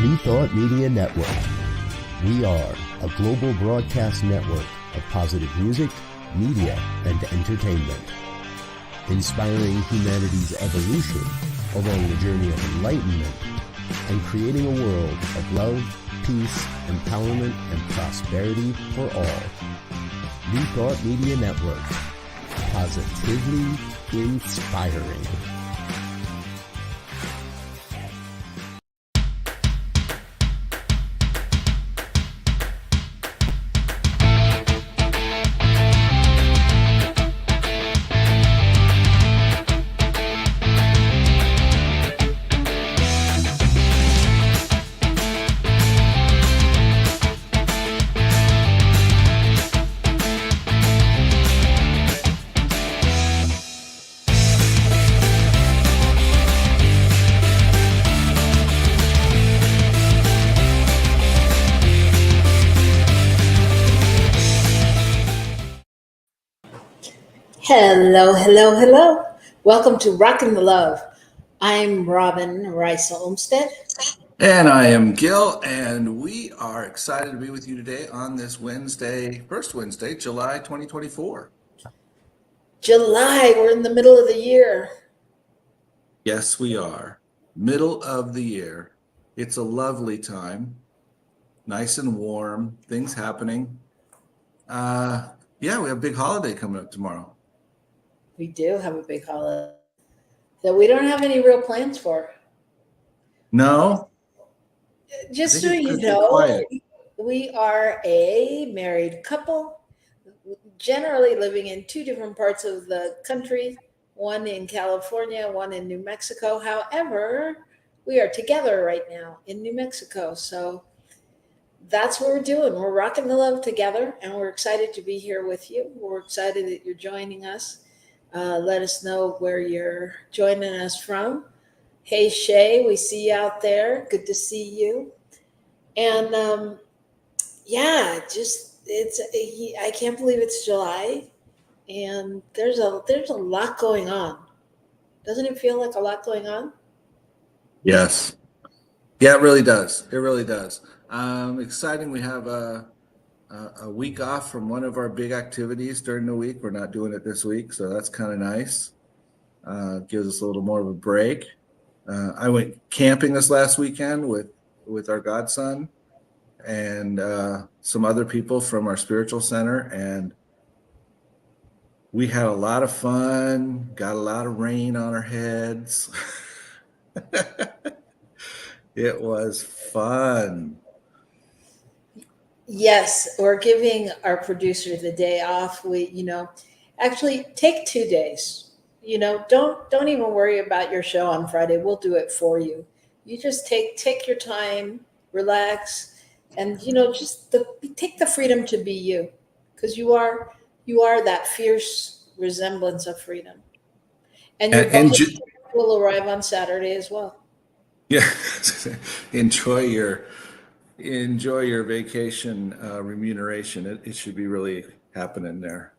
New Thought Media Network. We are a global broadcast network of positive music, media, and entertainment, inspiring humanity's evolution along the journey of enlightenment and creating a world of love, peace, empowerment, and prosperity for all. New Thought Media Network. Positively inspiring. Hello. Welcome to Rockin the Love. I'm Robyn Olmstead. And I am Gil, and we are excited to be with you today on this first Wednesday, July 2024. July, we're in the middle of the year. Yes, we are. Middle of the year. It's a lovely time. Nice and warm, things happening. We have a big holiday coming up tomorrow. We do have a big holiday that we don't have any real plans for. No? Just so you know, we are a married couple, generally living in two different parts of the country, one in California, one in New Mexico. However, we are together right now in New Mexico. So that's what we're doing. We're rocking the love together, and we're excited to be here with you. We're excited that you're joining us. Let us know where you're joining us from. Hey, Shay, we see you out there. Good to see you. And I can't believe it's July, and there's a lot going on. Doesn't it feel like a lot going on? Yes. Yeah, it really does. It really does. Exciting. We have a week off from one of our big activities during the week. We're not doing it this week, so that's kind of nice. Gives us a little more of a break. I went camping this last weekend with our godson and some other people from our spiritual center, and we had a lot of fun, got a lot of rain on our heads. It was fun. Yes, we're giving our producer the day off. Actually take 2 days. Don't even worry about your show on Friday. We'll do it for you. You just take your time, relax, and take the freedom to be you, because you are that fierce resemblance of freedom. And your will arrive on Saturday as well. Yeah, enjoy your vacation remuneration. It should be really happening there.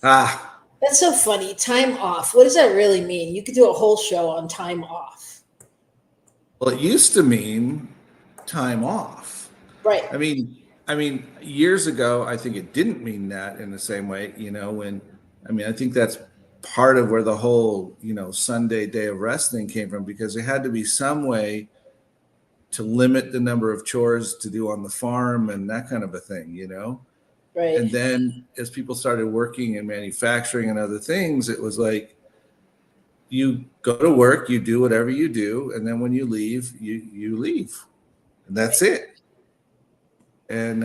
That's so funny. Time off. What does that really mean? You could do a whole show on time off. Well, it used to mean time off. Right. I mean, years ago, I think it didn't mean that in the same way, I think that's part of where the whole, Sunday day of resting came from, because there had to be some way to limit the number of chores to do on the farm and that kind of a thing, Right. And then as people started working in manufacturing and other things, it was like, you go to work, you do whatever you do, and then when you leave, you leave, and that's it. And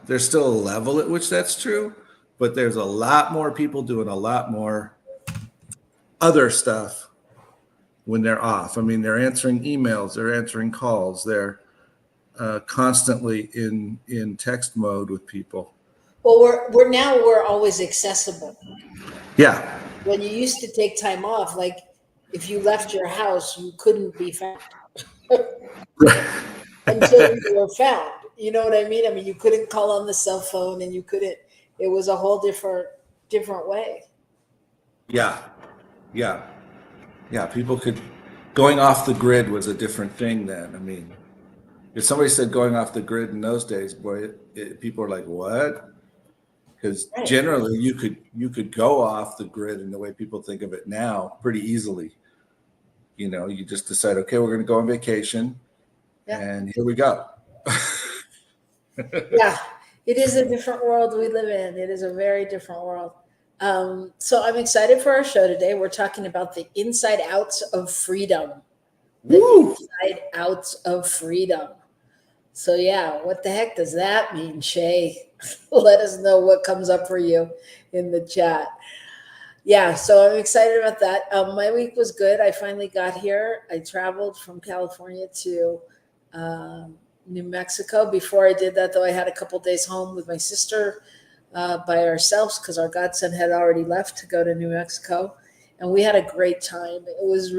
there's still a level at which that's true, but there's a lot more people doing a lot more other stuff when they're off. I mean, they're answering emails, they're answering calls, they're constantly in text mode with people. Well, we're always accessible. Yeah. When you used to take time off, like if you left your house, you couldn't be found until you were found. You know what I mean? I mean, you couldn't call on the cell phone, and it was a whole different way. Yeah. People going off the grid was a different thing then. I mean, If somebody said going off the grid in those days, boy, people are like, what? Because generally you could go off the grid in the way people think of it now pretty easily. You know, you just decide, okay, we're going to go on vacation, and here we go. Yeah, it is a different world we live in. It is a very different world. So I'm excited for our show today. We're talking about the inside outs of freedom. The inside outs of freedom. So yeah, what the heck does that mean, Shay? Let us know what comes up for you in the chat. Yeah, so I'm excited about that. My week was good. I finally got here. I traveled from California to New Mexico. Before I did that, though, I had a couple days home with my sister by ourselves because our godson had already left to go to New Mexico, and we had a great time. It was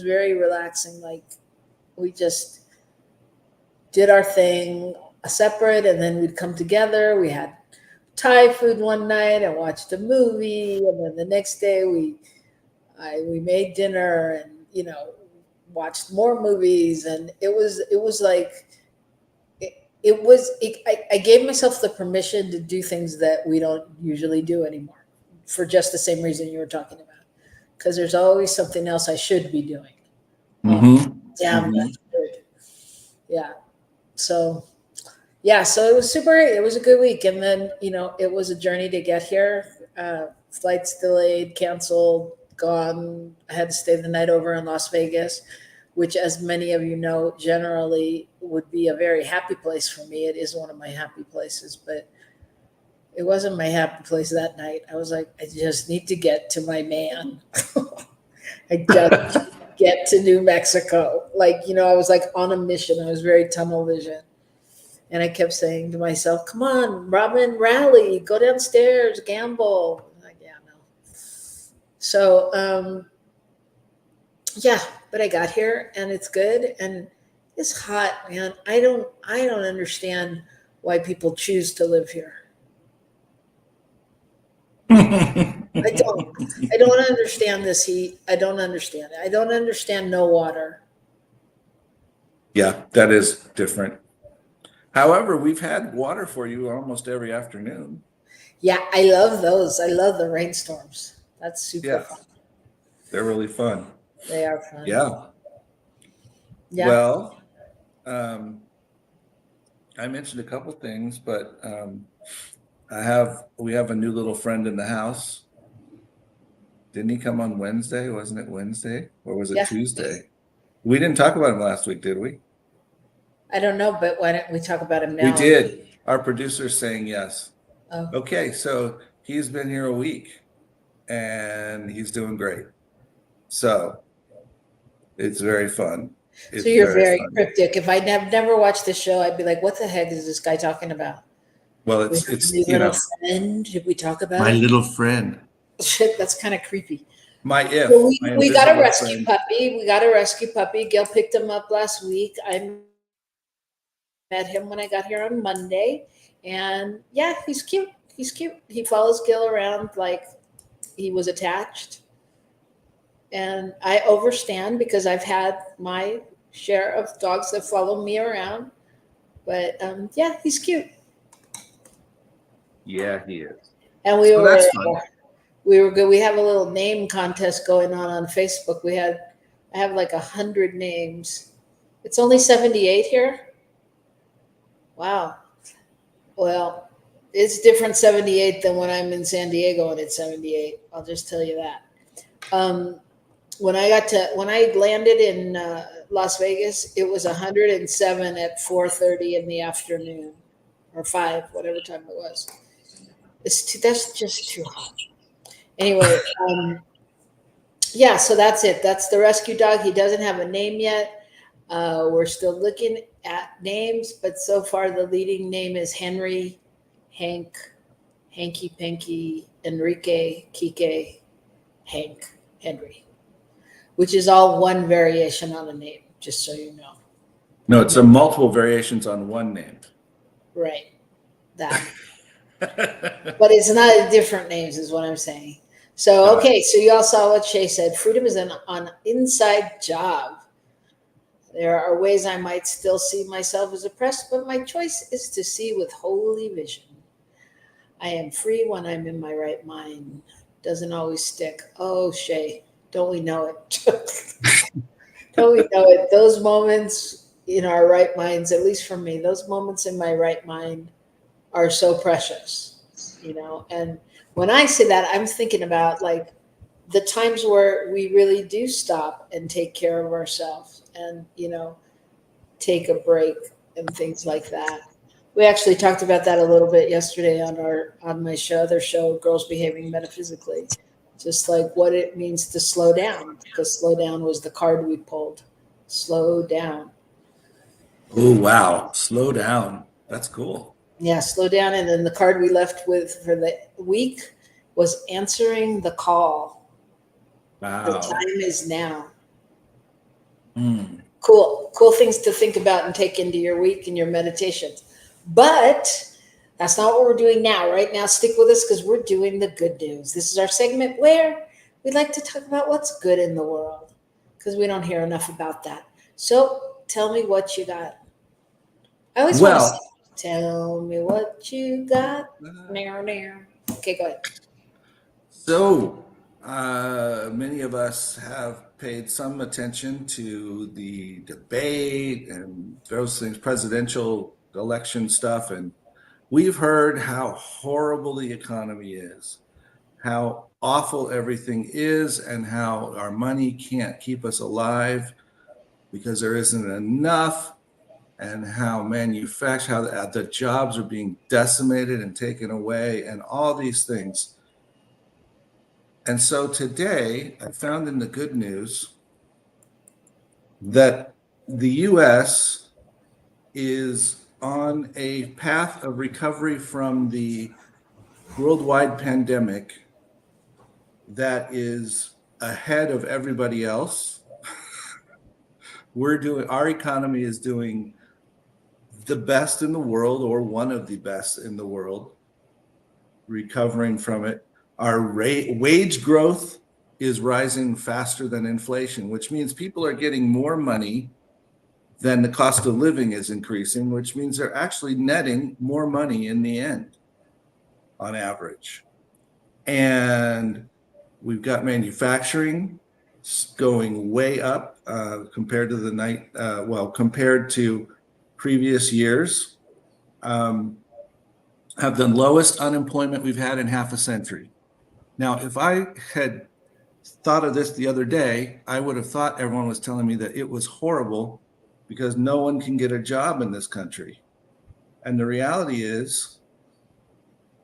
very relaxing. Like, we just did our thing separate, and then we'd come together. We had Thai food one night and watched a movie, and then the next day we made dinner and, you know, watched more movies, and it was like I gave myself the permission to do things that we don't usually do anymore, for just the same reason you were talking about, because there's always something else I should be doing. Damn, that's good. Yeah. So it was super. It was a good week, and then, you know, it was a journey to get here. Flights delayed, canceled, gone. I had to stay the night over in Las Vegas, which, as many of you know, generally would be a very happy place for me. It is one of my happy places, but it wasn't my happy place that night. I was like, I just need to get to my man. I just get to New Mexico. Like, you know, I was like on a mission. I was very tunnel vision. And I kept saying to myself, come on, Robyn, rally, go downstairs, gamble. I'm like, yeah, no. So, yeah, but I got here and it's good. And it's hot, man. I don't understand why people choose to live here. I don't understand this heat. I don't understand it. I don't understand no water. Yeah, that is different. However, we've had water for you almost every afternoon. Yeah, I love those. I love the rainstorms. That's super fun. They're really fun. They are fun. Yeah. Well, I mentioned a couple things, but we have a new little friend in the house. Didn't he come on Wednesday? Wasn't it Wednesday? Or was it Tuesday? We didn't talk about him last week, did we? I don't know, but why don't we talk about him now? We did. Our producer's saying yes. Oh. Okay, so he's been here a week and he's doing great. So it's very fun. So you're very cryptic. If I never watched the show, I'd be like, what the heck is this guy talking about? Well, it's you know, friend. Did we talk about my little friend? Shit, that's kind of creepy. So we got a rescue puppy. We got a rescue puppy. Gil picked him up last week. I met him when I got here on Monday, and yeah, he's cute. He's cute. He follows Gil around like he was attached. And I overstand because I've had my share of dogs that follow me around. But yeah, he's cute. Yeah, he is. And we were good. We have a little name contest going on Facebook. I have like 100 names. It's only 78 here. Wow. Well, it's different 78 than when I'm in San Diego and it's 78. I'll just tell you that. When I landed in Las Vegas, it was 107 at 4:30 in the afternoon, or 5, whatever time it was. That's just too hot. Anyway, yeah, so that's it. That's the rescue dog. He doesn't have a name yet. We're still looking at names, but so far the leading name is Henry, Hank, Hanky Panky, Enrique, Kike, Hank, Henry, which is all one variation on a name, just so you know. No, it's a multiple variations on one name. Right. That. But it's not different names is what I'm saying. So, okay, so you all saw what Shay said. Freedom is an inside job. There are ways I might still see myself as oppressed, but my choice is to see with holy vision. I am free when I'm in my right mind. Doesn't always stick. Oh, Shay, don't we know it? Don't we know it? Those moments in our right minds, at least for me, those moments in my right mind are so precious, And when I say that, I'm thinking about like the times where we really do stop and take care of ourselves and, take a break and things like that. We actually talked about that a little bit yesterday on my other show, Girls Behaving Metaphysically, just like what it means to slow down, because slow down was the card we pulled. Slow down. Oh, wow. Slow down. That's cool. Yeah, slow down. And then the card we left with for the week was answering the call. Wow. The time is now. Mm. Cool things to think about and take into your week and your meditations. But that's not what we're doing now. Right now, stick with us because we're doing the good news. This is our segment where we'd like to talk about what's good in the world because we don't hear enough about that. So tell me what you got. I always want to say, tell me what you got. Okay, go ahead. So, many of us have paid some attention to the debate and those things, presidential election stuff, and we've heard how horrible the economy is, how awful everything is, and how our money can't keep us alive because there isn't enough, and how the jobs are being decimated and taken away, and all these things. And so today I found in the good news that the US is on a path of recovery from the worldwide pandemic that is ahead of everybody else. Our economy is doing the best in the world, or one of the best in the world, recovering from it. Our wage growth is rising faster than inflation, which means people are getting more money than the cost of living is increasing, which means they're actually netting more money in the end on average. And we've got manufacturing going way up compared to previous years. Have the lowest unemployment we've had in half a century. Now, if I had thought of this the other day, I would have thought everyone was telling me that it was horrible because no one can get a job in this country. And the reality is,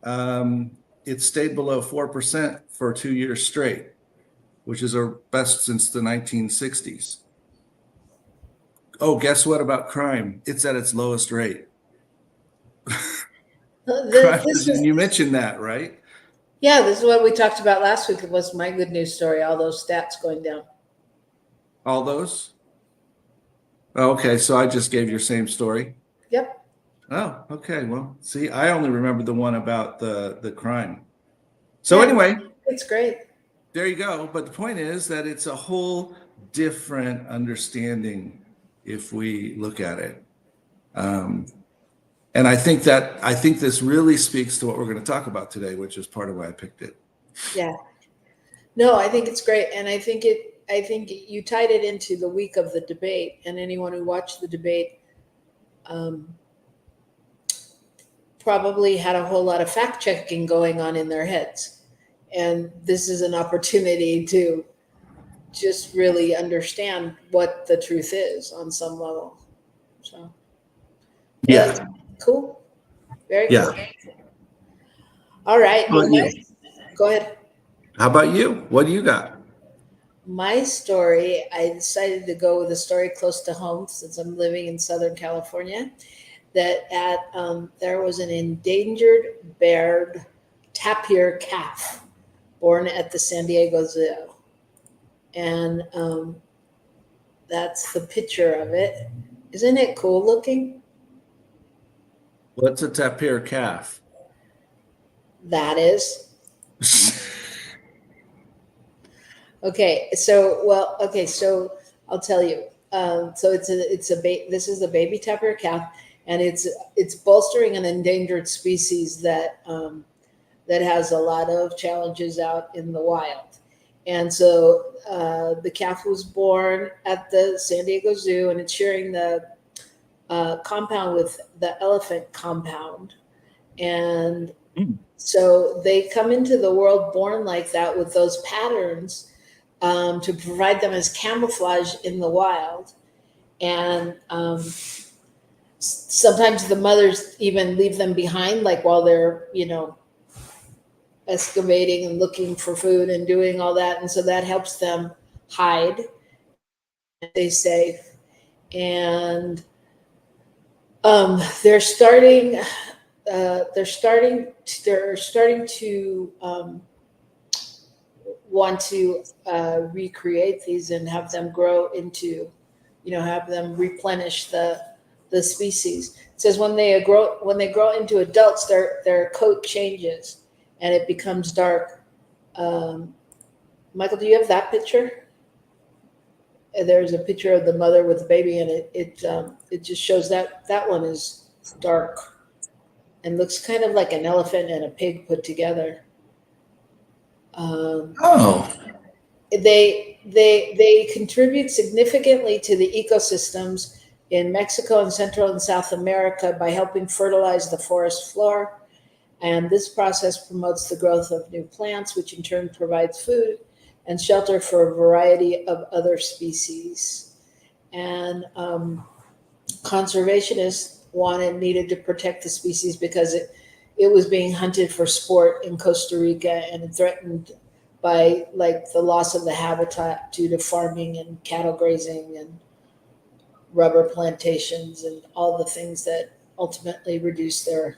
it stayed below 4% for 2 years straight, which is our best since the 1960s. Oh, guess what about crime? It's at its lowest rate. You mentioned that, right? Yeah, this is what we talked about last week. It was my good news story, all those stats going down. All those? Okay, so I just gave your same story? Yep. Oh, okay. Well, see, I only remember the one about the crime. So anyway. It's great. There you go. But the point is that it's a whole different understanding if we look at it. And I think this really speaks to what we're going to talk about today, which is part of why I picked it. Yeah. No, I think it's great. And I think you tied it into the week of the debate, and anyone who watched the debate probably had a whole lot of fact checking going on in their heads. And this is an opportunity to just really understand what the truth is on some level. So, yeah. Cool. Very cool. All right. Go ahead. How about you? What do you got? My story, I decided to go with a story close to home since I'm living in Southern California, that there was an endangered barred tapir calf born at the San Diego Zoo. And that's the picture of it. Isn't it cool looking? What's a tapir calf? That is. Okay, so I'll tell you. So this is a baby tapir calf, and it's bolstering an endangered species that has a lot of challenges out in the wild. And so the calf was born at the San Diego Zoo, and it's sharing the compound with the elephant compound. And so they come into the world born like that with those patterns to provide them as camouflage in the wild. And sometimes the mothers even leave them behind, like while they're, excavating and looking for food and doing all that. And so that helps them hide, stay safe. And they're starting to want to recreate these and have them grow into, have them replenish the species. It says when they grow into adults, their coat changes and it becomes dark. Michael, do you have that picture? There's a picture of the mother with the baby, and it just shows that one is dark and looks kind of like an elephant and a pig put together. They contribute significantly to the ecosystems in Mexico and Central and South America by helping fertilize the forest floor. And this process promotes the growth of new plants, which in turn provides food and shelter for a variety of other species. And conservationists needed to protect the species because it was being hunted for sport in Costa Rica and threatened by the loss of the habitat due to farming and cattle grazing and rubber plantations and all the things that ultimately reduce their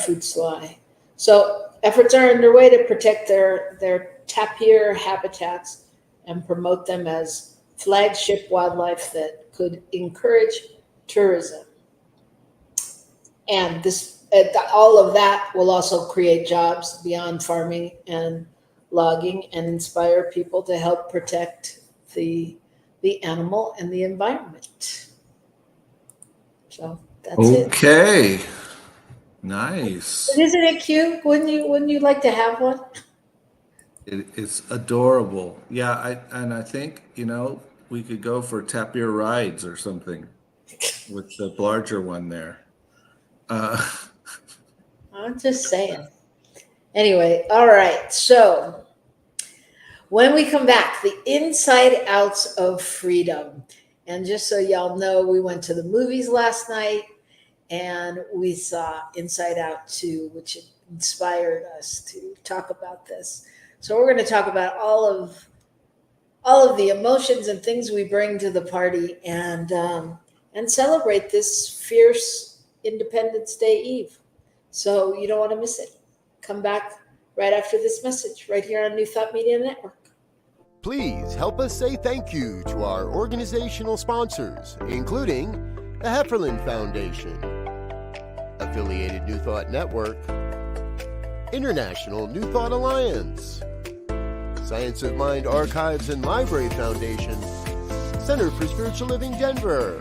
food supply. So efforts are underway to protect their tapir habitats and promote them as flagship wildlife that could encourage tourism. And all of that will also create jobs beyond farming and logging and inspire people to help protect the animal and the environment. So that's it. Okay. Nice. But isn't it cute? Wouldn't you like to have one? It's adorable. Yeah, I think, we could go for tapir rides or something with the larger one there. I'm just saying. Anyway, all right. So when we come back, the inside outs of freedom. And just so y'all know, we went to the movies last night and we saw Inside Out 2, which inspired us to talk about this. So we're going to talk about all of the emotions and things we bring to the party and celebrate this fierce Independence Day Eve. So you don't want to miss it. Come back right after this message, right here on New Thought Media Network. Please help us say thank you to our organizational sponsors, including the Hefferland Foundation, Affiliated New Thought Network, International New Thought Alliance, Science of Mind Archives and Library Foundation, Center for Spiritual Living Denver,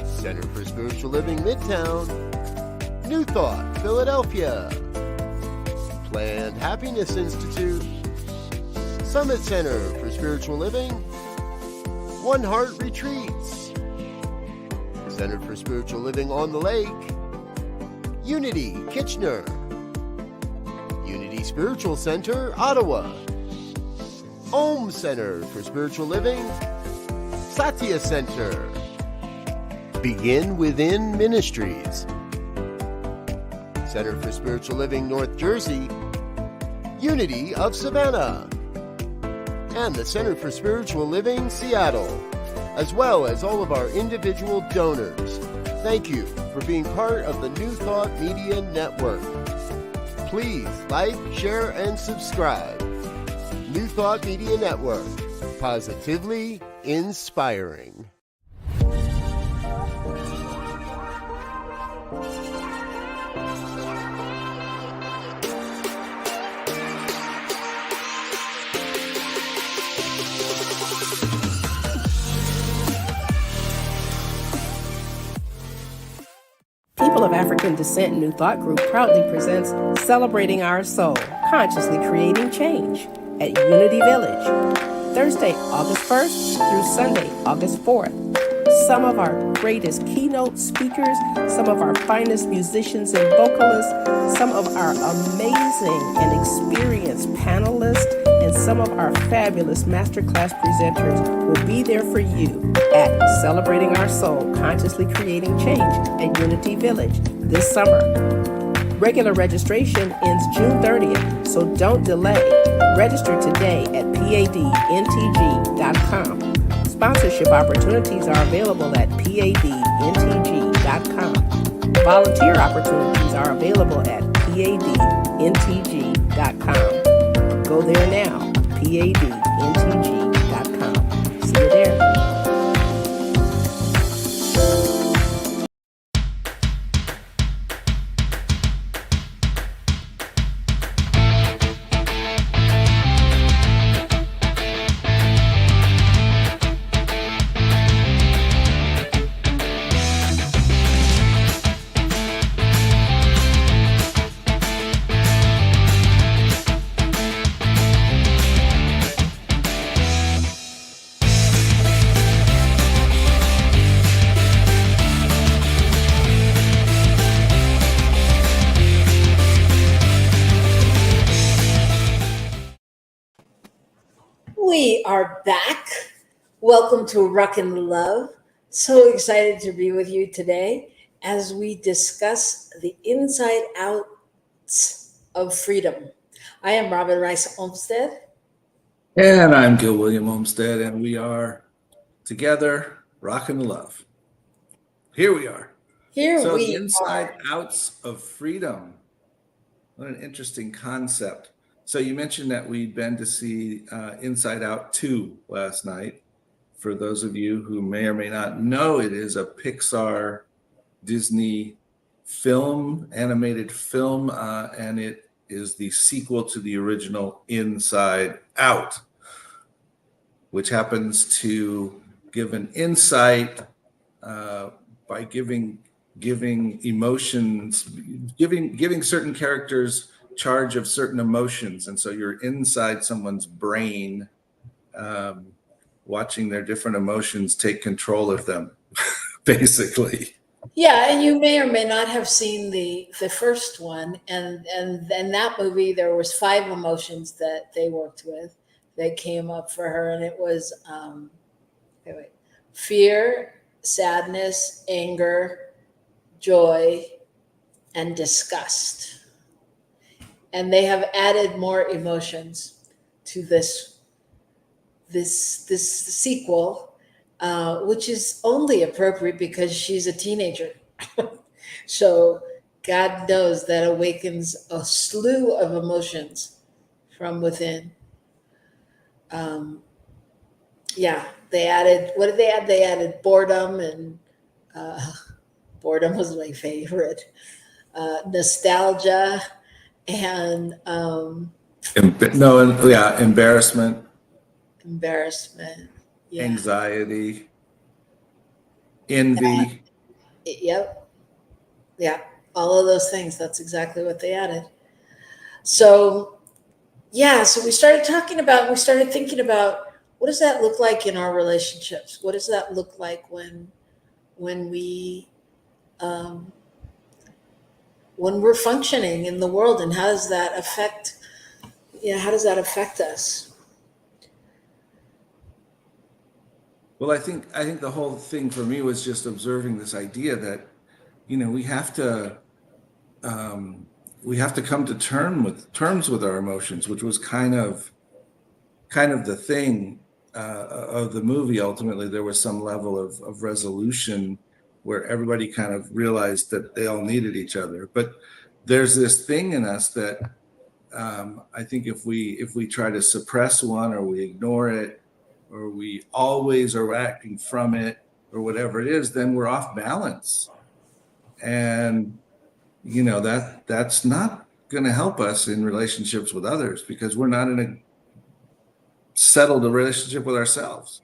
Center for Spiritual Living Midtown, New Thought Philadelphia, Planned Happiness Institute, Summit Center for Spiritual Living, One Heart Retreats, Center for Spiritual Living on the Lake, Unity Kitchener, Unity Spiritual Center Ottawa, Om Center for Spiritual Living, Satya Center, Begin Within Ministries, Center for Spiritual Living North Jersey, Unity of Savannah, and the Center for Spiritual Living Seattle, as well as all of our individual donors. Thank you for being part of the New Thought Media Network. Please like, share, and subscribe. New Thought Media Network, positively inspiring. People of African Descent New Thought Group proudly presents Celebrating Our Soul, Consciously Creating Change at Unity Village, Thursday, August 1st through Sunday, August 4th. Some of our greatest keynote speakers, some of our finest musicians and vocalists, some of our amazing and experienced panelists, and some of our fabulous masterclass presenters will be there for you at Celebrating Our Soul, Consciously Creating Change at Unity Village this summer. Regular registration ends June 30th, so don't delay. Register today at padntg.com. Sponsorship opportunities are available at padntg.com. Volunteer opportunities are available at padntg.com. Go there now, padntg.com. See you there. We are back. Welcome to Rockin the Love. So excited to be with you today as we discuss the inside outs of freedom. I am Robyn Olmstead. And I'm Gil William Olmstead, and we are together, Rockin the Love. Here we are. So the inside outs of freedom. What an interesting concept. So you mentioned that we'd been to see Inside Out 2 last night. For those of you who may or may not know, it is a Pixar Disney film, animated film, and it is the sequel to the original Inside Out, which happens to give an insight by giving emotions, giving certain characters charge of certain emotions, and so you're inside someone's brain, watching their different emotions take control of them, basically. Yeah, and you may or may not have seen the first one, and that movie there was 5 emotions that they worked with that came up for her, and it was fear, sadness, anger, joy, and disgust. And they have added more emotions to this sequel, which is only appropriate because she's a teenager. So God knows that awakens a slew of emotions from within. They added, what did they add? They added boredom, and boredom was my favorite. Nostalgia. And embarrassment, yeah. Anxiety, envy. Yep. Yeah. All of those things. That's exactly what they added. So we started thinking about what does that look like in our relationships? What does that look like when we're functioning in the world, and how does that affect us? Well, I think the whole thing for me was just observing this idea that, we have to come to terms with our emotions, which was kind of the thing of the movie. Ultimately, there was some level of resolution where everybody kind of realized that they all needed each other. But there's this thing in us that I think if we try to suppress one, or we ignore it, or we always are acting from it, or whatever it is, then we're off balance. And that's not going to help us in relationships with others, because we're not in a settled relationship with ourselves.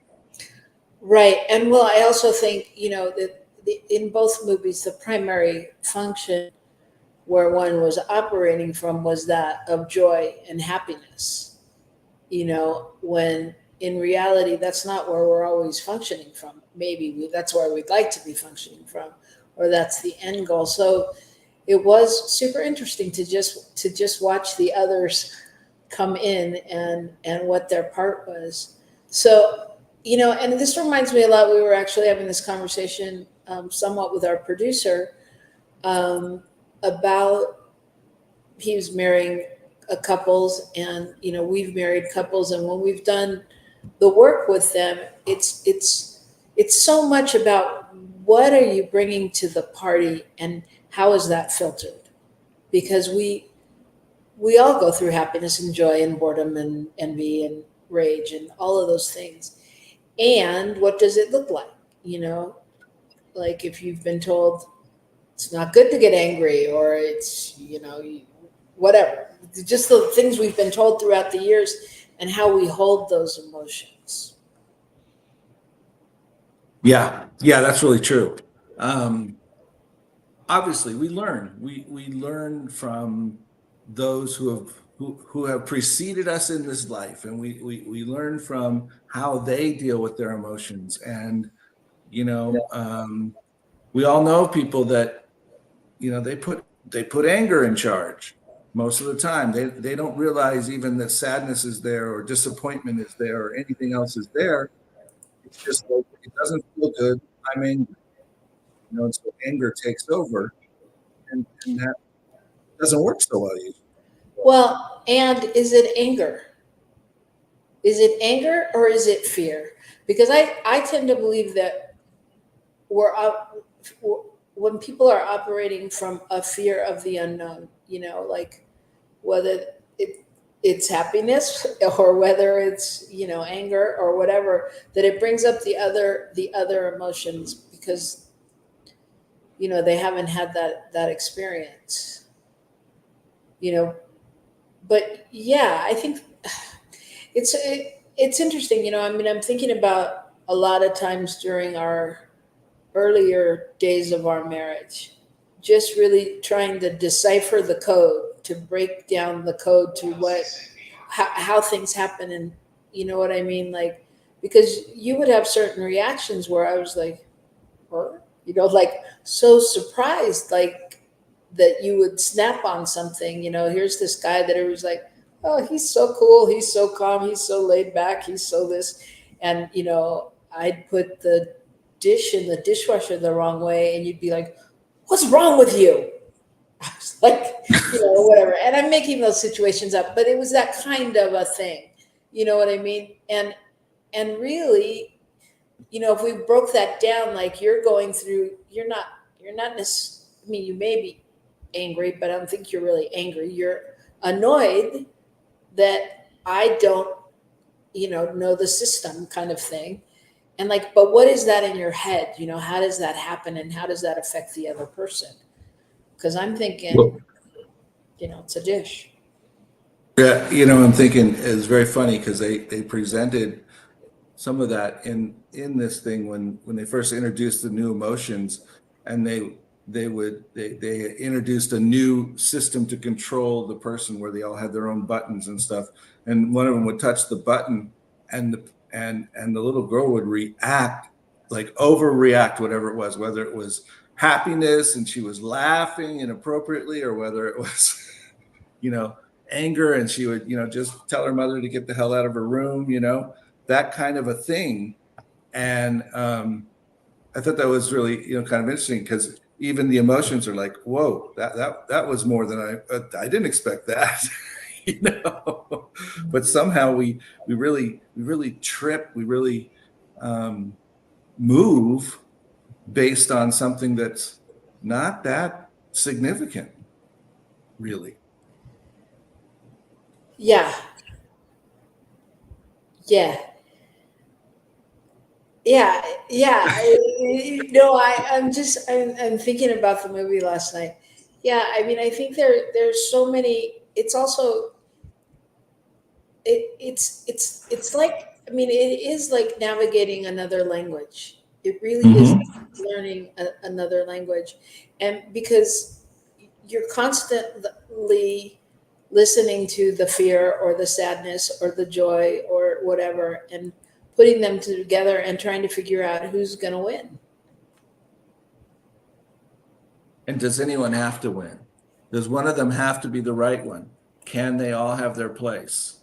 Right. And well, I also think, that in both movies, the primary function where one was operating from was that of joy and happiness, when in reality, that's not where we're always functioning from. Maybe that's where we'd like to be functioning from, or that's the end goal. So it was super interesting to just watch the others come in and what their part was. So, and this reminds me a lot. We were actually having this conversation somewhat with our producer about, he was marrying a couples, and we've married couples, and when we've done the work with them, it's so much about what are you bringing to the party and how is that filtered, because we all go through happiness and joy and boredom and envy and rage and all of those things. And what does it look like? Like if you've been told it's not good to get angry, or it's, whatever, just the things we've been told throughout the years, and how we hold those emotions. Yeah, that's really true. Obviously, we learn from those who have preceded us in this life, and we learn from how they deal with their emotions. And we all know people that they put anger in charge most of the time. They don't realize even that sadness is there, or disappointment is there, or anything else is there. It's just like, it doesn't feel good. I'm angry, and so anger takes over, and that doesn't work so well usually. Well, and is it anger? Is it anger or is it fear? Because I tend to believe that when people are operating from a fear of the unknown, like whether it's happiness or whether it's anger or whatever, that it brings up the other emotions, because they haven't had that experience. But yeah, I think it's interesting. I'm thinking about a lot of times during our earlier days of our marriage, just really trying to decipher the code, to break down the code to how things happen. And you know what I mean? Like, because you would have certain reactions where I was like, or, like so surprised, like that you would snap on something. Here's this guy that it was like, oh, he's so cool, he's so calm, he's so laid back, he's so this. And, I'd put the dish in the dishwasher the wrong way, and you'd be like, what's wrong with you? I was like, whatever. And I'm making those situations up, but it was that kind of a thing. You know what I mean? And really, if we broke that down, like you're going through, you're not necessarily, you may be angry, but I don't think you're really angry. You're annoyed that I don't, know the system, kind of thing. And like, but what is that in your head? How does that happen, and how does that affect the other person? Because I'm thinking, it's a dish. Yeah, I'm thinking it's very funny because they presented some of that in this thing when they first introduced the new emotions, and they introduced a new system to control the person where they all had their own buttons and stuff, and one of them would touch the button, and the little girl would react, like overreact, whatever it was, whether it was happiness and she was laughing inappropriately, or whether it was anger and she would just tell her mother to get the hell out of her room, that kind of a thing. And I thought that was really kind of interesting, because even the emotions are like, whoa, that was more than I didn't expect that. But somehow we really trip, we really move based on something that's not that significant, really. Yeah. I'm thinking about the movie last night. Yeah, I think there's so many. It's also it's like, it is like navigating another language. It really is learning another language. And because you're constantly listening to the fear or the sadness or the joy or whatever, and putting them together and trying to figure out who's going to win. And does anyone have to win? Does one of them have to be the right one? Can they all have their place?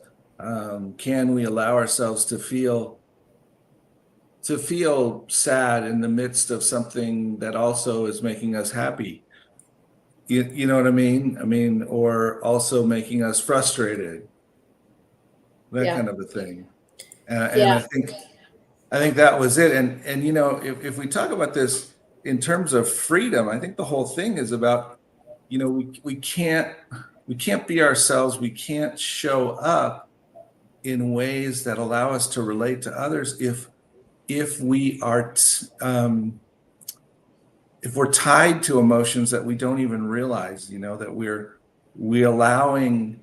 Can we allow ourselves to feel sad in the midst of something that also is making us happy? You know what I mean? Or also making us frustrated, that kind of a thing. And I think that was it. And if we talk about this in terms of freedom, I think the whole thing is about, we can't be ourselves. We can't show up in ways that allow us to relate to others if we are if we're tied to emotions that we don't even realize, that we're allowing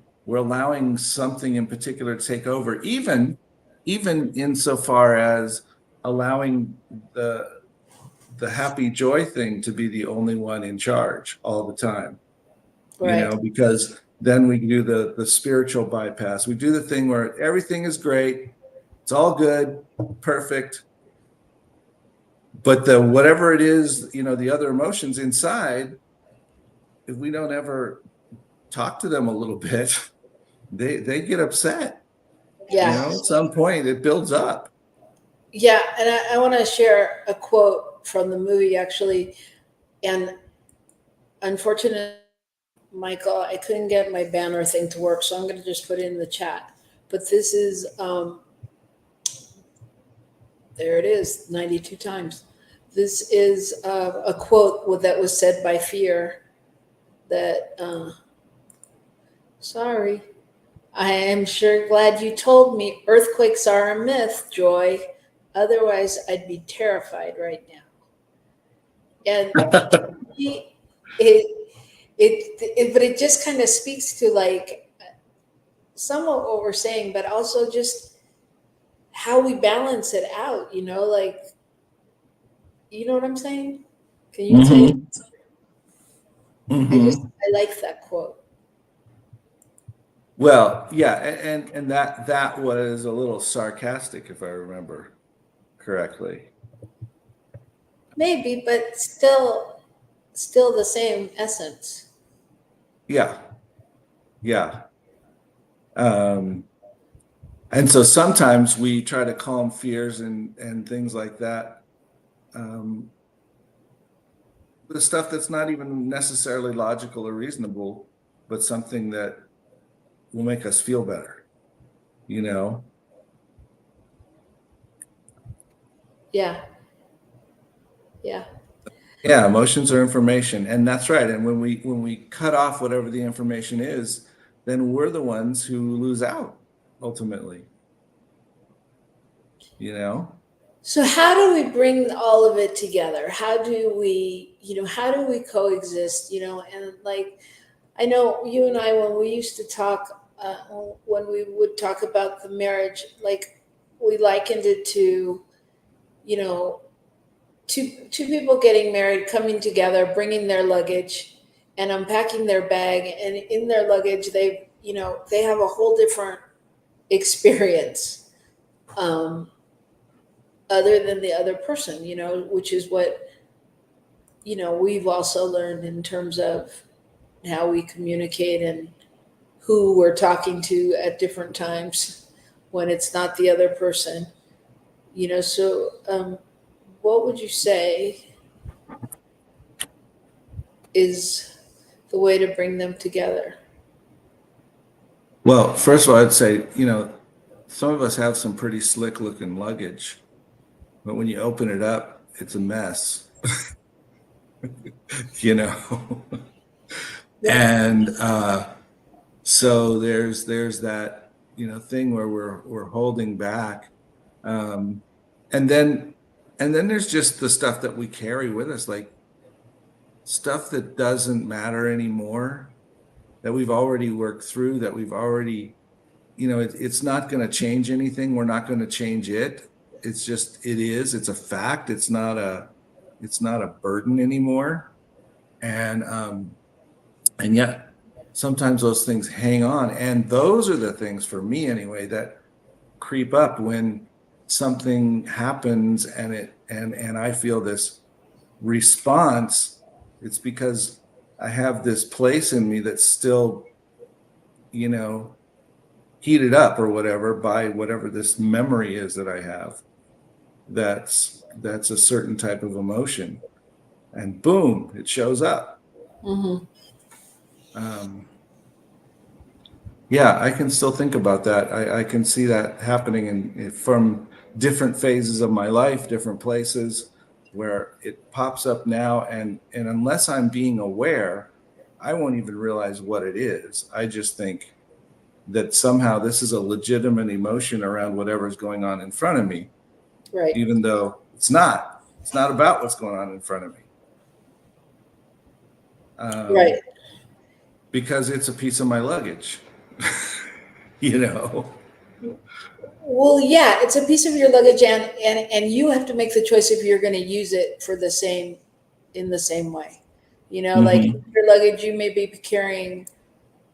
something in particular to take over, even insofar as allowing the happy joy thing to be the only one in charge all the time. Right. Because then we do the spiritual bypass. We do the thing where everything is great, it's all good, perfect. But whatever it is, the other emotions inside, if we don't ever talk to them a little bit, they get upset. Yeah. At some point it builds up. Yeah. And I want to share a quote from the movie, actually. And unfortunately, Michael, I couldn't get my banner thing to work, so I'm going to just put it in the chat. But this is, there it is, 92 times. This is a quote that was said by Fear that, sorry, I am sure glad you told me earthquakes are a myth, Joy. Otherwise, I'd be terrified right now. And but it just kind of speaks to like some of what we're saying, but also just how we balance it out, like, you know what I'm saying? Can you say it? I like that quote. Well, yeah, and that was a little sarcastic, if I remember correctly. Maybe, but still the same essence. Yeah. And so sometimes we try to calm fears and things like that. The stuff that's not even necessarily logical or reasonable, but something that will make us feel better, Yeah. Yeah, emotions are information, and that's right. And when we cut off whatever the information is, then we're the ones who lose out ultimately. So how do we bring all of it together? How do we coexist? And like, I know you and I, when we used to talk, when we would talk about the marriage, like we likened it to, two people getting married, coming together, bringing their luggage and unpacking their bag. And in their luggage, they have a whole different experience other than the other person, which is what, we've also learned in terms of how we communicate and who we're talking to at different times when it's not the other person, so what would you say is the way to bring them together? Well, first of all, I'd say, some of us have some pretty slick looking luggage, but when you open it up, it's a mess. And so there's that thing where we're holding back, and then there's just the stuff that we carry with us, like stuff that doesn't matter anymore, that we've already worked through, that we've already, it's not going to change anything. We're not going to change it. it's a fact. It's not a burden anymore. And yet sometimes those things hang on. And those are the things, for me anyway, that creep up when something happens and I feel this response. It's because I have this place in me that's still, heated up or whatever by whatever this memory is that I have. That's a certain type of emotion, and boom, it shows up. Mm-hmm. Yeah, I can still think about that. I can see that happening from different phases of my life, different places where it pops up now. And unless I'm being aware, I won't even realize what it is. I just think that somehow this is a legitimate emotion around whatever's going on in front of me. Right. Even though it's not about what's going on in front of me. Right. Because it's a piece of my luggage, Well, yeah, it's a piece of your luggage, and you have to make the choice if you're going to use it in the same way. Like your luggage, you may be carrying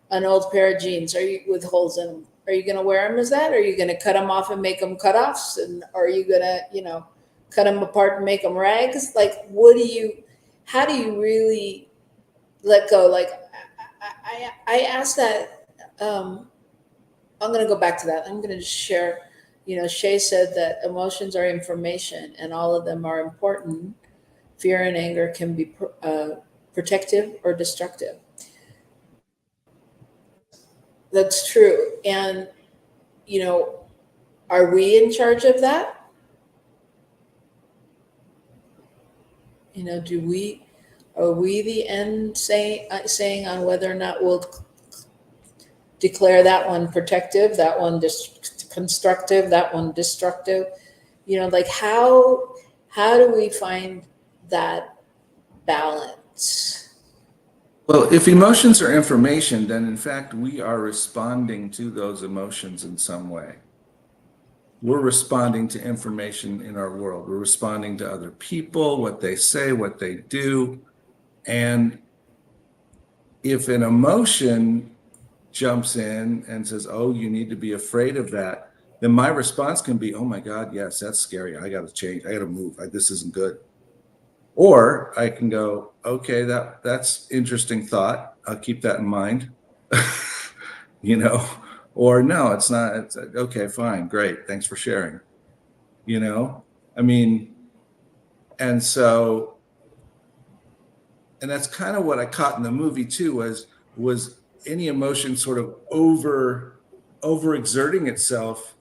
an old pair of jeans with holes in them. Are you going to wear them as that? Or are you going to cut them off and make them cutoffs? And are you going to, cut them apart and make them rags? Like, how do you really let go? Like, I asked that, I'm going to go back to that. I'm going to just share, Shay said that emotions are information and all of them are important. Fear and anger can be protective or destructive. That's true. And, are we in charge of that? Are we the end saying on whether or not we'll declare that one protective, that one constructive, that one destructive? Like how do we find that balance? Well, if emotions are information, then in fact, we are responding to those emotions in some way. We're responding to information in our world. We're responding to other people, what they say, what they do. And if an emotion jumps in and says, oh, you need to be afraid of that, then my response can be, oh my God, yes, that's scary. I got to change. I got to move. This isn't good. Or I can go, okay, that's interesting thought. I'll keep that in mind, or no, it's not. It's okay, fine, great. Thanks for sharing, and that's kind of what I caught in the movie too, was any emotion sort of overexerting itself,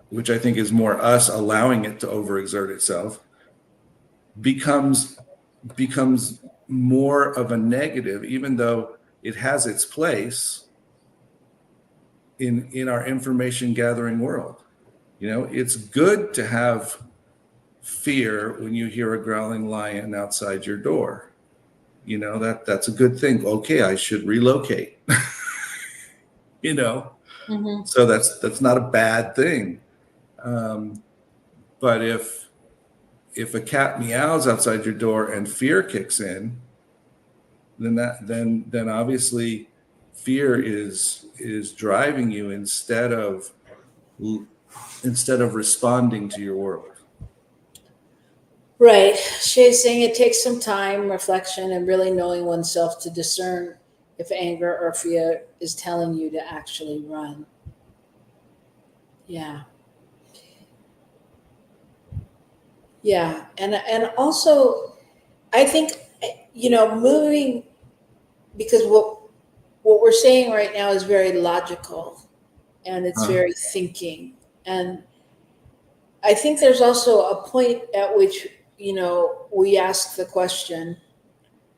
which I think is more us allowing it to overexert itself, becomes more of a negative, even though it has its place in our information gathering world. It's good to have fear when you hear a growling lion outside your door. That's a good thing. Okay, I should relocate. Mm-hmm. So that's not a bad thing. But if a cat meows outside your door and fear kicks in, then obviously fear is driving you instead of responding to your world. Right. Shay's saying it takes some time, reflection, and really knowing oneself to discern if anger or fear is telling you to actually run. Yeah. Yeah. And also, I think, moving, because what we're saying right now is very logical and it's very thinking. And I think there's also a point at which, we ask the question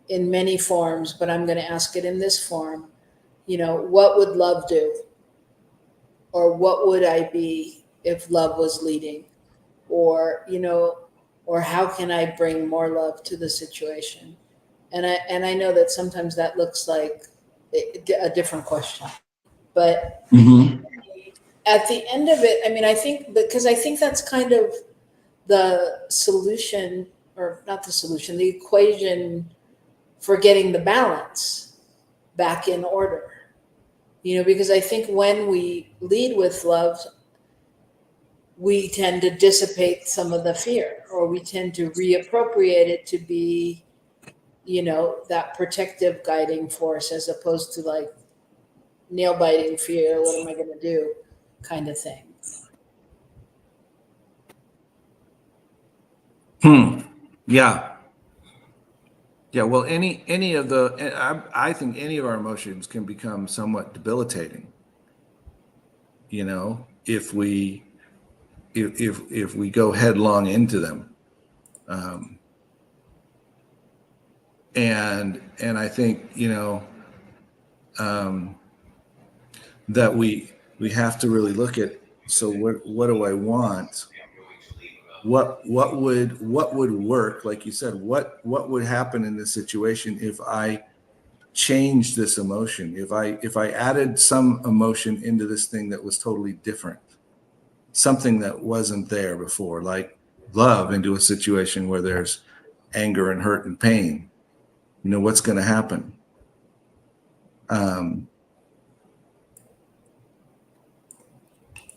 in many forms, but I'm going to ask it in this form. What would love do? Or what would I be if love was leading? Or, or how can I bring more love to the situation? And I know that sometimes that looks like a different question, but at the end of it, I mean, I think that's kind of the solution, or not the solution, the equation for getting the balance back in order. Because I think when we lead with love, we tend to dissipate some of the fear, or we tend to reappropriate it to be, that protective guiding force, as opposed to like nail biting fear, what am I going to do kind of thing. Yeah. Yeah. Well, any of the, I think any of our emotions can become somewhat debilitating, if we go headlong into them. And I think, that we have to really look at, so what do I want? What would work? Like you said, what would happen in this situation if I changed this emotion? If I added some emotion into this thing that was totally different, something that wasn't there before, like love into a situation where there's anger and hurt and pain, what's going to happen?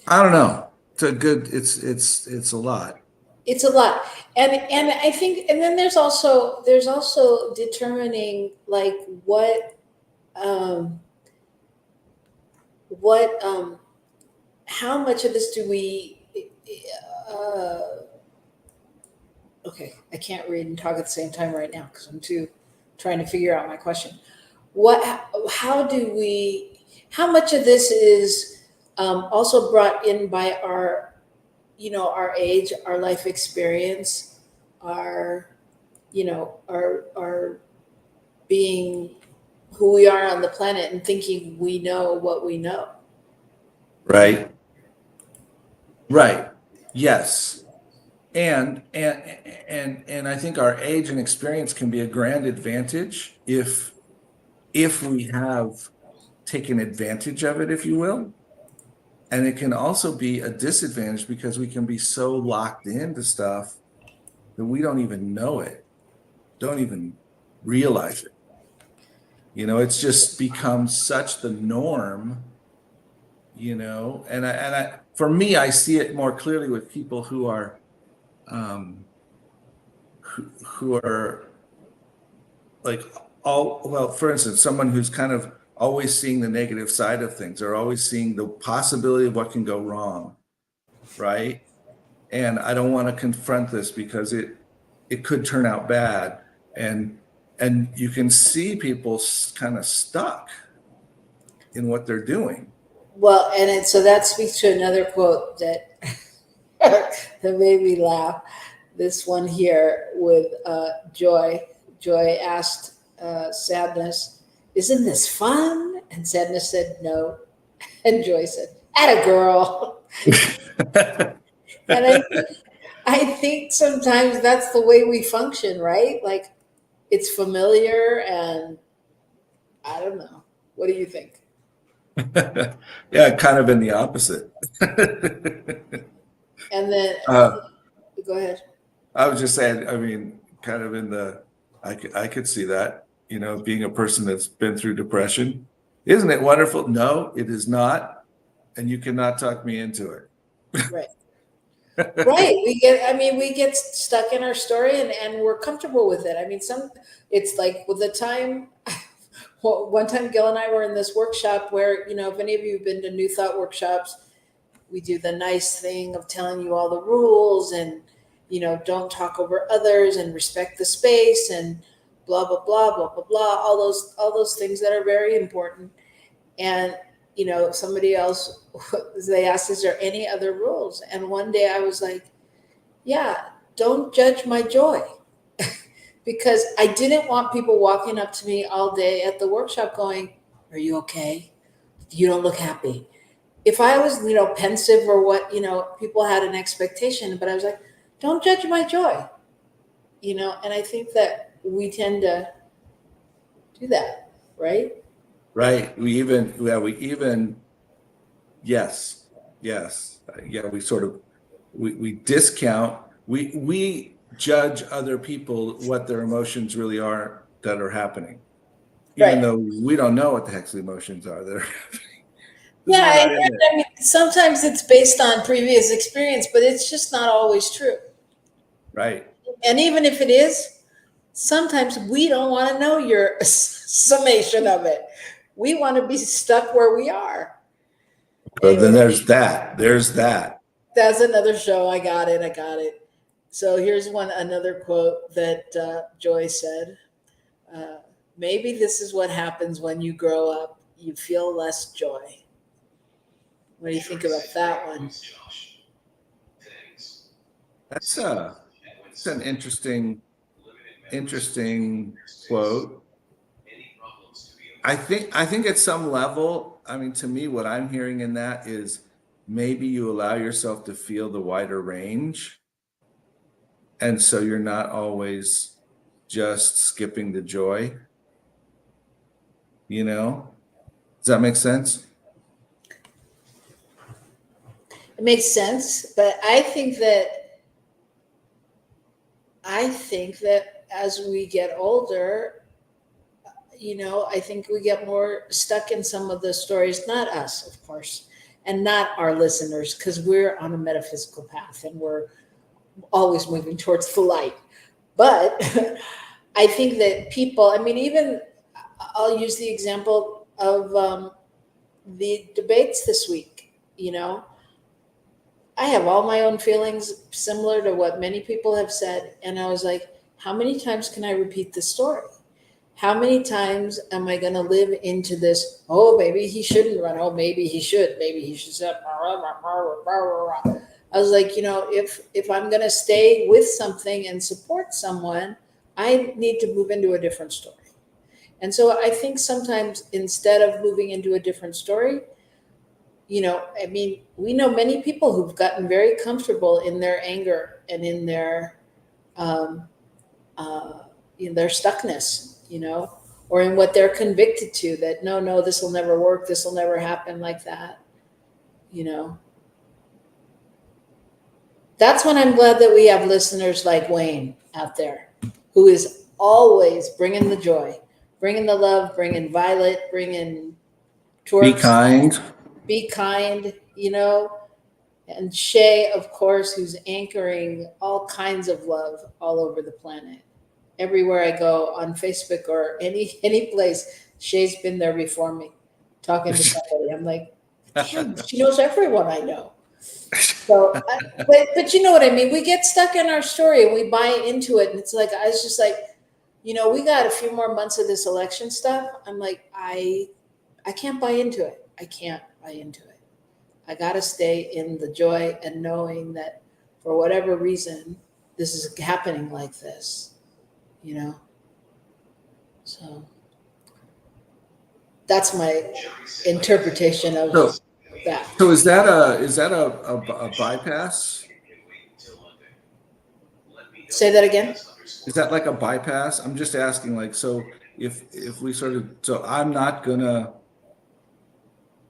I don't know. It's a lot. It's a lot. And I think, and then there's also determining like how much of this do we, okay, I can't read and talk at the same time right now because I'm trying to figure out my question. How much of this is also brought in by our age, our life experience, our being who we are on the planet and thinking we know what we know. Right. Yes. And I think our age and experience can be a grand advantage if we have taken advantage of it, if you will. And it can also be a disadvantage because we can be so locked into stuff that we don't even know it, don't even realize it. It's just become such the norm, and I for me, I see it more clearly with people who are who are like for instance, someone who's kind of always seeing the negative side of things, or always seeing the possibility of what can go wrong, right? And I don't want to confront this because it could turn out bad, and you can see people kind of stuck in what they're doing. Well, and so that speaks to another quote that that made me laugh. This one here with Joy. Joy asked Sadness, "Isn't this fun?" And Sadness said, "No." And Joy said, "Atta girl." And I think sometimes that's the way we function, right? Like it's familiar, and I don't know. What do you think? Yeah, kind of in the opposite. And then go ahead. I was just saying, I mean, kind of in the, I could see that, being a person that's been through depression. Isn't it wonderful? No, it is not. And you cannot talk me into it. Right. Right. We get stuck in our story and we're comfortable with it. I mean, it's like with the time, one time Gil and I were in this workshop where, if any of you have been to New Thought workshops, we do the nice thing of telling you all the rules and, don't talk over others and respect the space and blah, blah, blah, blah, blah, blah, all those things that are very important. And, somebody else, they asked, is there any other rules? And one day I was like, yeah, don't judge my joy. Because I didn't want people walking up to me all day at the workshop going, are you okay? You don't look happy. If I was, pensive or what, people had an expectation, but I was like, don't judge my joy. And I think that we tend to do that, right? Right. Yes. Yes. Yeah. We discount, we judge other people what their emotions really are that are happening, even though we don't know what the heck the emotions are that are happening. Yeah, I mean, sometimes it's based on previous experience, but it's just not always true. Right. And even if it is, sometimes we don't want to know your summation of it. We want to be stuck where we are. But then there's that. That's another show. I got it. So here's another quote that Joy said. Maybe this is what happens when you grow up. You feel less joy. What do you think about that one? That's an interesting quote. I think at some level, I mean, to me, what I'm hearing in that is maybe you allow yourself to feel the wider range. And so you're not always just skipping the joy. Does that make sense? It makes sense, but I think that as we get older, I think we get more stuck in some of the stories, not us, of course, and not our listeners, because we're on a metaphysical path and we're always moving towards the light. But I think that people, I mean, even I'll use the example of the debates this week. I have all my own feelings similar to what many people have said. And I was like, how many times can I repeat this story? How many times am I going to live into this? Oh, maybe he shouldn't run. Oh, maybe he should. Maybe he should. I was like, if I'm going to stay with something and support someone, I need to move into a different story. And so I think sometimes instead of moving into a different story, I mean, we know many people who've gotten very comfortable in their anger and in their stuckness, or in what they're convicted to, that no, this will never work. This will never happen like that. That's when I'm glad that we have listeners like Wayne out there, who is always bringing the joy, bringing the love, bringing Violet, bringing Twerks. Be kind, and Shay, of course, who's anchoring all kinds of love all over the planet. Everywhere I go on Facebook or any place, Shay's been there before me, talking to somebody. I'm like, damn, she knows everyone I know. So, but you know what I mean? We get stuck in our story and we buy into it. And it's like, I was just like, we got a few more months of this election stuff. I'm like, I can't buy into it. I can't buy into it. I got to stay in the joy and knowing that for whatever reason, this is happening like this, So that's my interpretation of that. So is that a bypass? Say that again. Is that like a bypass? I'm just asking, like, so if we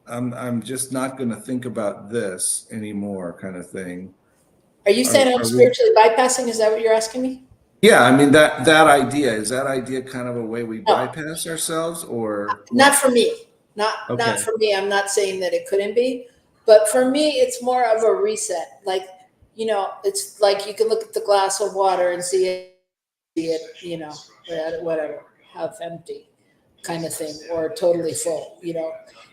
I'm just not gonna think about this anymore, kind of thing. Are you saying I'm spiritually bypassing? Is that what you're asking me? Yeah, I mean that idea, is that idea kind of a way we bypass ourselves, or not for me? Not for me. I'm not saying that it couldn't be, but for me, it's more of a reset. Like, it's like you can look at the glass of water and see it, whatever, half empty kind of thing, or totally full,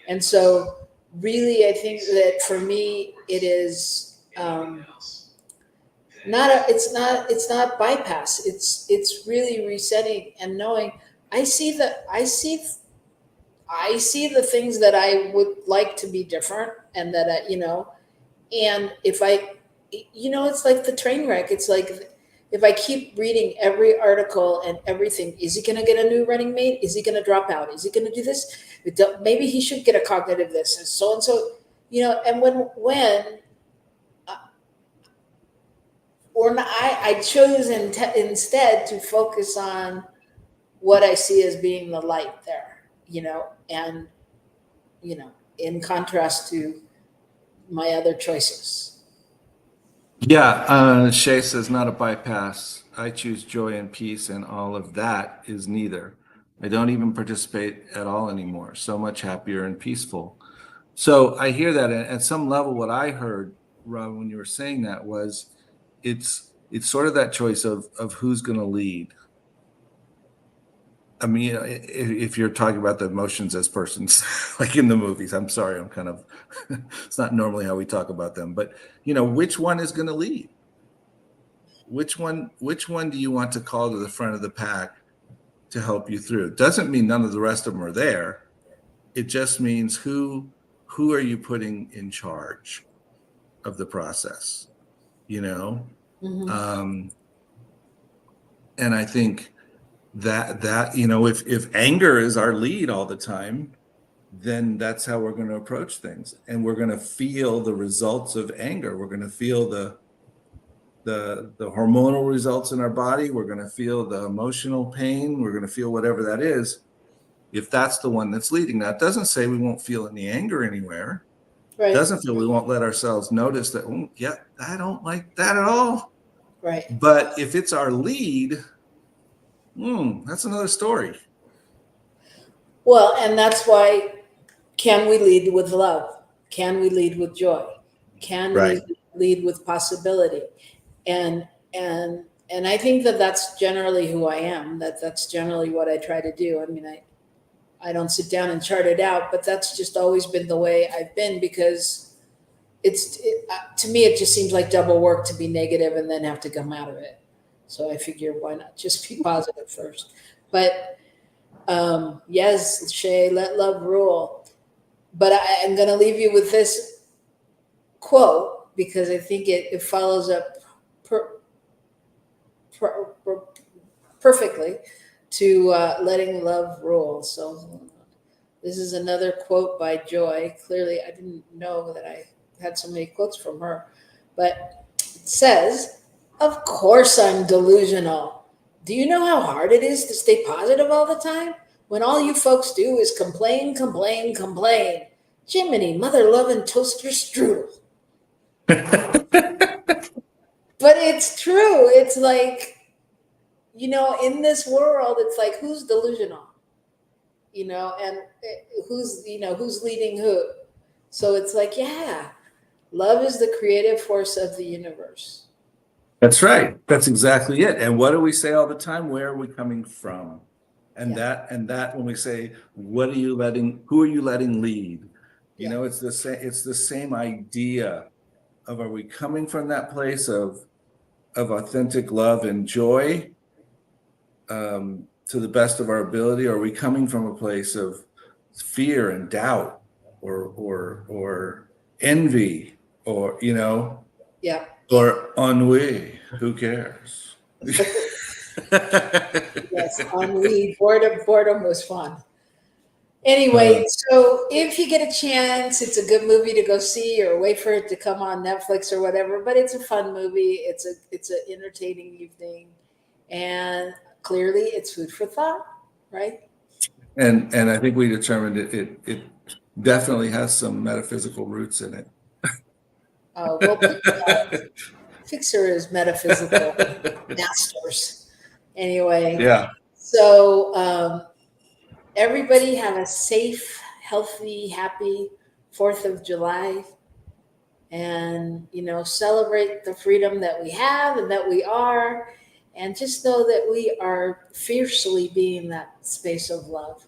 And so really, I think that for me, it is it's not bypass. It's really resetting and knowing I see the things that I would like to be different, and that and if it's like the train wreck. It's like, if I keep reading every article and everything, is he going to get a new running mate? Is he going to drop out? Is he going to do this? Maybe he should get a cognitive this and so, and when I chose instead to focus on what I see as being the light there, and, in contrast to my other choices. Yeah, Shay says not a bypass. I choose joy and peace, and all of that is neither. I don't even participate at all anymore. So much happier and peaceful. So I hear that at some level. What I heard, Rob, when you were saying that was, it's sort of that choice of who's going to lead. I mean, if you're talking about the emotions as persons, like in the movies, I'm sorry, I'm kind of, it's not normally how we talk about them, but which one is going to lead? Which one do you want to call to the front of the pack to help you through? It doesn't mean none of the rest of them are there. It just means who are you putting in charge of the process, Mm-hmm. And I think that if anger is our lead all the time, then that's how we're going to approach things, and we're going to feel the results of anger. We're going to feel the hormonal results in our body. We're going to feel the emotional pain. We're going to feel whatever that is, if that's the one that's leading. That doesn't say we won't feel any anger anywhere. Right. Doesn't feel we won't let ourselves notice that, yeah, I don't like that at all. Right. But if it's our lead, that's another story. Well, and that's why, can we lead with love? Can we lead with joy? Can we lead with possibility? And I think that that's generally who I am. That's generally what I try to do. I mean, I don't sit down and chart it out, but that's just always been the way I've been, because to me, it just seems like double work to be negative and then have to come out of it. So I figure, why not just be positive first? But yes, Shay, let love rule. But I'm going to leave you with this quote, because I think it follows up perfectly to letting love rule. So this is another quote by Joy. Clearly, I didn't know that I had so many quotes from her, but it says, "Of course I'm delusional. Do you know how hard it is to stay positive all the time when all you folks do is complain, complain, complain? Jiminy, mother loving toaster strudel." But it's true. It's like, in this world, it's like, who's delusional? And who's leading who? So it's like, yeah, love is the creative force of the universe. That's right. That's exactly it. And what do we say all the time? Where are we coming from? And that when we say, who are you letting lead? It's the same idea of, are we coming from that place of authentic love and joy, to the best of our ability? Or are we coming from a place of fear and doubt, or envy, or or ennui? Who cares? Yes, ennui. Boredom was fun. Anyway, so if you get a chance, it's a good movie to go see, or wait for it to come on Netflix or whatever. But it's a fun movie. It's an entertaining evening, and clearly it's food for thought, right? And I think we determined it definitely has some metaphysical roots in it. Oh, well, Fixer is metaphysical masters. Anyway, Yeah. So everybody have a safe, healthy, happy 4th of July. And, celebrate the freedom that we have and that we are. And just know that we are fiercely being that space of love.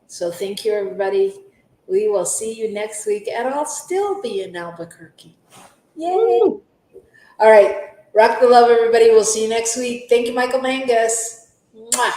So thank you, everybody. We will see you next week, and I'll still be in Albuquerque. Yay. Woo. All right. Rock the love, everybody. We'll see you next week. Thank you, Michael Mangus. Mwah.